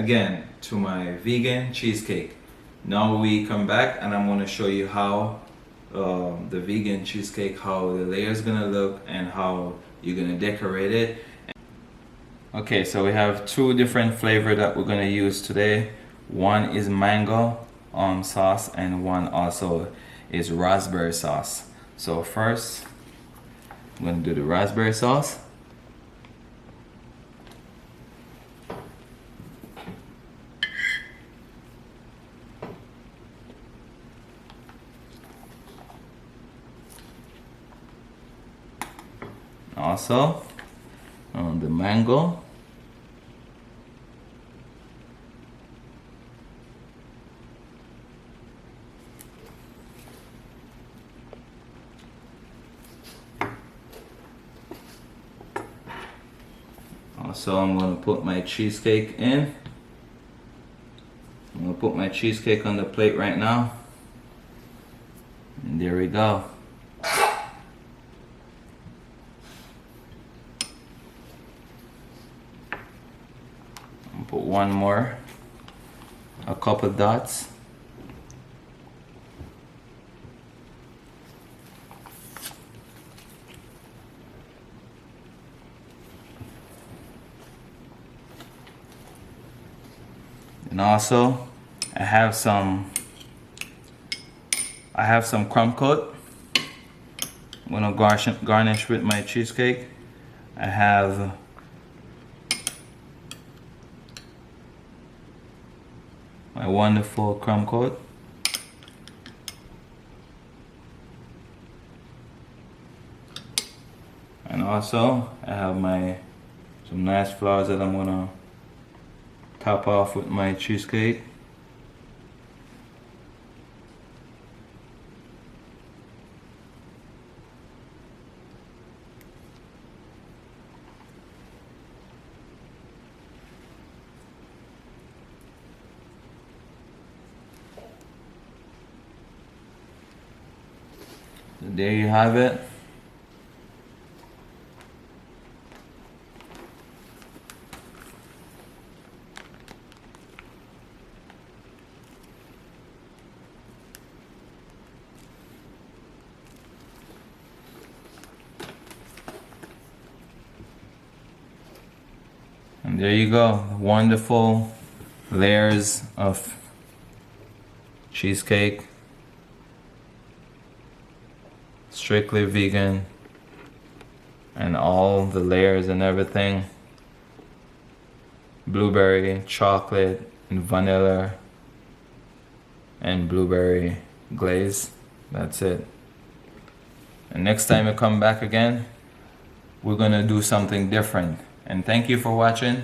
again to my vegan cheesecake. Now we come back and I'm going to show you how the vegan cheesecake, how the layer is going to look and how you're going to decorate it. Okay, so we have two different flavors that we're going to use today. One is mango sauce and one also is raspberry sauce. So first I'm going to do the raspberry sauce. Also on the mango. Also, I'm going to put my cheesecake in. I'm going to put my cheesecake on the plate right now. And there we go. I'll put one more, a couple dots. And also, I have some crumb coat. I'm gonna garnish with my cheesecake. I have my wonderful crumb coat. And also, I have some nice flowers that I'm gonna top off with my cheesecake. So there you have it. And there you go, wonderful layers of cheesecake, strictly vegan, and all the layers and everything, blueberry, chocolate, and vanilla, and blueberry glaze. That's it. And next time you come back again, we're gonna do something different. And thank you for watching.